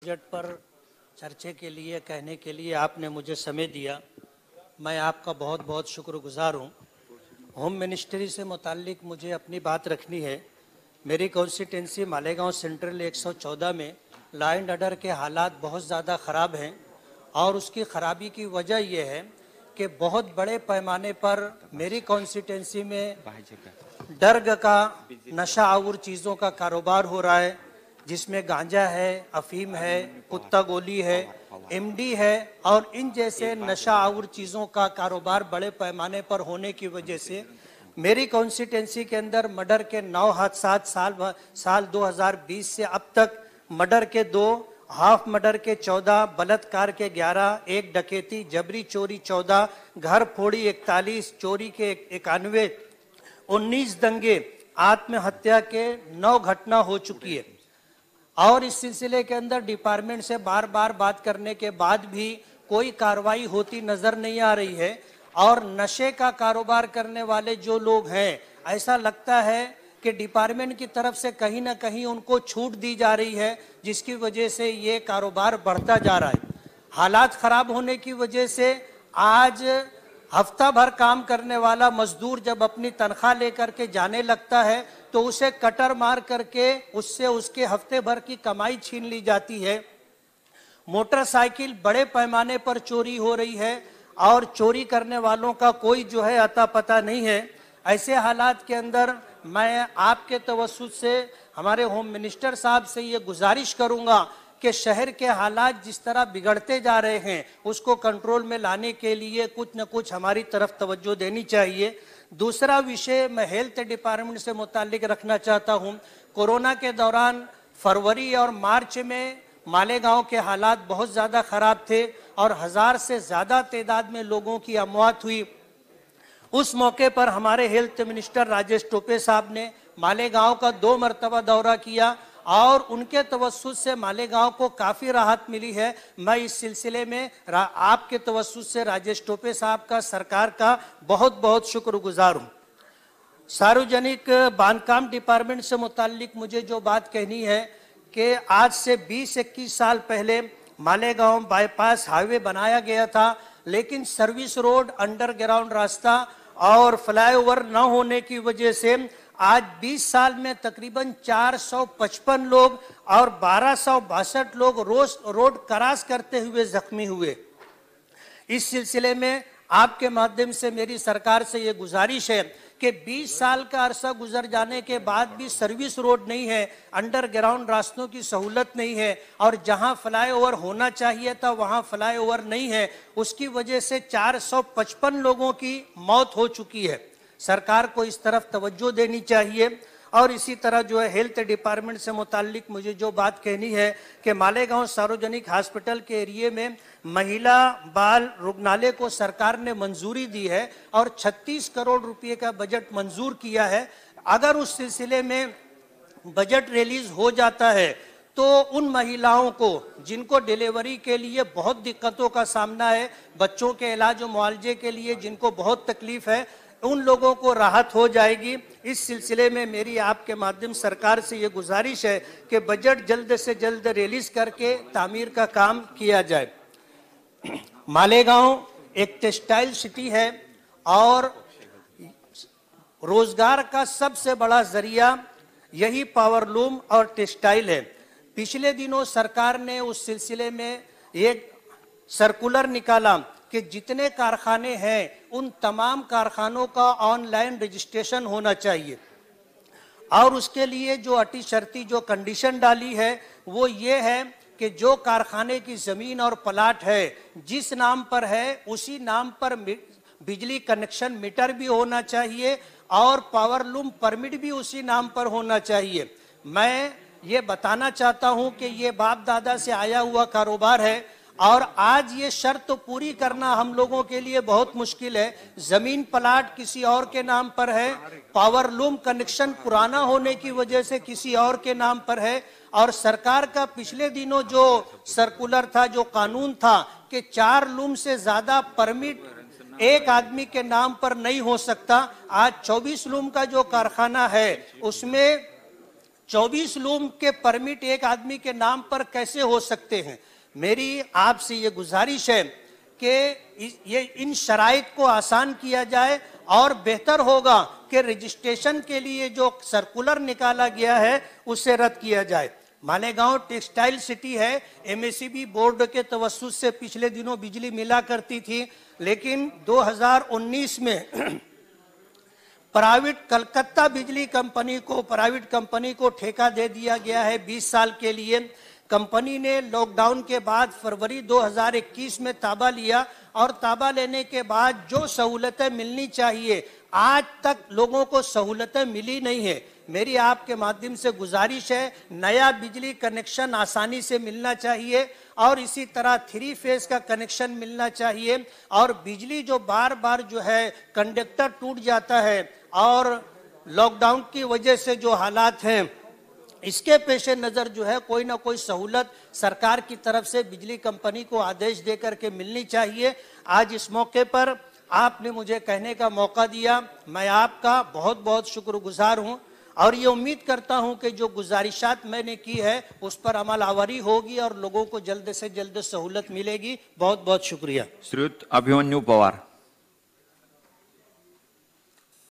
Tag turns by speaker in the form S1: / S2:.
S1: Budget पर चर्चा के लिए कहने के लिए आपने मुझे समय दिया। मैं आपका बहुत बहुत शुक्रगुजार हूँ। होम मिनिस्ट्री से मुताल्लिक मुझे अपनी बात रखनी है। मेरी कॉन्स्टिट्यूंसी मालेगांव सेंट्रल 114 में लॉ एंड ऑर्डर के हालात बहुत ज़्यादा ख़राब हैं और उसकी ख़राबी की वजह यह है कि बहुत बड़े पैमाने पर मेरी कॉन्स्टिट्यूंसी में ड्रग का नशा आवर चीज़ों का कारोबार हो रहा है, जिसमें गांजा है, अफीम है, कुत्ता गोली है, एमडी है और इन जैसे नशा आवर चीज़ों का कारोबार बड़े पैमाने पर होने की वजह से मेरी कॉन्स्टिट्यूंसी के अंदर मर्डर के 9 हादसात साल 2020 से अब तक मर्डर के 2, हाफ मर्डर के 14, बलात्कार के 11, एक डकैती, जबरी चोरी 14, घर फोड़ी 41, चोरी के 91, 19 दंगे, आत्महत्या के 9 घटना हो चुकी है। और इस सिलसिले के अंदर डिपार्टमेंट से बार बार बात करने के बाद भी कोई कार्रवाई होती नजर नहीं आ रही है और नशे का कारोबार करने वाले जो लोग हैं, ऐसा लगता है कि डिपार्टमेंट की तरफ से कहीं ना कहीं उनको छूट दी जा रही है, जिसकी वजह से ये कारोबार बढ़ता जा रहा है। हालात खराब होने की वजह से आज हफ्ता भर काम करने वाला मजदूर जब अपनी तनख्वाह लेकर के जाने लगता है तो उसे कटर मार करके उससे उसके हफ्ते भर की कमाई छीन ली जाती है। मोटरसाइकिल बड़े पैमाने पर चोरी हो रही है और चोरी करने वालों का कोई जो है अता पता नहीं है। ऐसे हालात के अंदर मैं आपके तवस्सुत से हमारे होम मिनिस्टर साहब से ये गुजारिश करूंगा कि शहर के हालात जिस तरह बिगड़ते जा रहे हैं उसको कंट्रोल में लाने के लिए कुछ न कुछ हमारी तरफ तवज्जो देनी चाहिए। दूसरा विषय मैं हेल्थ डिपार्टमेंट से मुताल्लिक रखना चाहता हूं। कोरोना के दौरान फरवरी और मार्च में मालेगांव के हालात बहुत ज़्यादा ख़राब थे और 1000 से ज़्यादा तादाद में लोगों की अमवात हुई। उस मौके पर हमारे हेल्थ मिनिस्टर राजेश टोपे साहब ने मालेगांव का 2 मरतबा दौरा किया और उनके तवस्सुत से मालेगांव को काफ़ी राहत मिली है। मैं इस सिलसिले में आपके तवस्सुत से राजेश टोपे साहब का, सरकार का बहुत बहुत शुक्रगुजार हूँ। सार्वजनिक बांधकाम डिपार्टमेंट से मुताल्लिक मुझे जो बात कहनी है कि आज से 20-21 साल पहले मालेगांव बाईपास हाईवे बनाया गया था, लेकिन सर्विस रोड, अंडरग्राउंड रास्ता और फ्लाईओवर न होने की वजह से आज 20 साल में तकरीबन 455 लोग और 1262 लोग रोड क्रॉस करते हुए जख्मी हुए। इस सिलसिले में आपके माध्यम से मेरी सरकार से ये गुजारिश है कि 20 साल का अरसा गुजर जाने के बाद भी सर्विस रोड नहीं है, अंडरग्राउंड रास्तों की सहूलत नहीं है और जहां फ्लाईओवर होना चाहिए था वहां फ्लाईओवर नहीं है। उसकी वजह से 455 लोगों की मौत हो चुकी है। सरकार को इस तरफ तवज्जो देनी चाहिए। और इसी तरह जो है हेल्थ डिपार्टमेंट से मुताल्लिक मुझे जो बात कहनी है कि मालेगांव सार्वजनिक हॉस्पिटल के एरिए में महिला बाल रुग्णालय को सरकार ने मंजूरी दी है और 36 करोड़ रुपए का बजट मंजूर किया है। अगर उस सिलसिले में बजट रिलीज हो जाता है तो उन महिलाओं को जिनको डिलीवरी के लिए बहुत दिक्कतों का सामना है, बच्चों के इलाज और मुआवजे के लिए जिनको बहुत तकलीफ है, उन लोगों को राहत हो जाएगी। इस सिलसिले में मेरी आपके माध्यम सरकार से ये गुजारिश है कि बजट जल्द से जल्द रिलीज करके तामीर का काम किया जाए। मालेगांव एक टेक्सटाइल सिटी है और रोजगार का सबसे बड़ा जरिया यही पावरलूम और टेक्सटाइल है। पिछले दिनों सरकार ने उस सिलसिले में एक सर्कुलर निकाला कि जितने कारखाने हैं उन तमाम कारखानों का ऑनलाइन रजिस्ट्रेशन होना चाहिए और उसके लिए जो अटी शर्ती जो कंडीशन डाली है वो ये है कि जो कारखाने की जमीन और प्लाट है जिस नाम पर है उसी नाम पर बिजली कनेक्शन मीटर भी होना चाहिए और पावरलूम परमिट भी उसी नाम पर होना चाहिए। मैं ये बताना चाहता हूं कि ये बाप दादा से आया हुआ कारोबार है और आज ये शर्त तो पूरी करना हम लोगों के लिए बहुत मुश्किल है। जमीन प्लाट किसी और के नाम पर है, पावरलूम कनेक्शन पुराना होने की वजह से किसी और के नाम पर है और सरकार का पिछले दिनों जो सर्कुलर था, जो कानून था कि 4 लूम से ज्यादा परमिट एक आदमी के नाम पर नहीं हो सकता। आज 24 लूम का जो कारखाना है उसमें 24 रूम के परमिट एक आदमी के नाम पर कैसे हो सकते हैं? मेरी आपसे ये गुजारिश है कि ये इन शराइत को आसान किया जाए और बेहतर होगा कि रजिस्ट्रेशन के लिए जो सर्कुलर निकाला गया है उसे रद्द किया जाए। मालेगांव टेक्सटाइल सिटी है, एमएसईबी बोर्ड के तवस्सुस से पिछले दिनों बिजली मिला करती थी, लेकिन 2019 में प्राइवेट कलकत्ता बिजली प्राइवेट कंपनी को ठेका दे दिया गया है 20 साल के लिए। कंपनी ने लॉकडाउन के बाद फरवरी 2021 में ताबा लिया और ताबा लेने के बाद जो सहूलतें मिलनी चाहिए आज तक लोगों को सहूलतें मिली नहीं है। मेरी आपके माध्यम से गुजारिश है, नया बिजली कनेक्शन आसानी से मिलना चाहिए और इसी तरह 3 फेज का कनेक्शन मिलना चाहिए। और बिजली जो बार बार जो है कंडक्टर टूट जाता है और लॉकडाउन की वजह से जो हालात हैं, इसके पेश नज़र जो है कोई ना कोई सहूलत सरकार की तरफ से बिजली कंपनी को आदेश दे करके मिलनी चाहिए। आज इस मौके पर आपने मुझे कहने का मौका दिया, मैं आपका बहुत बहुत शुक्रगुजार हूं और ये उम्मीद करता हूं कि जो गुजारिशात मैंने की है उस पर अमल आवरी होगी और लोगों को जल्द से जल्द सहूलत मिलेगी। बहुत बहुत शुक्रिया।
S2: श्रीयुत अभिमन्यु पवार।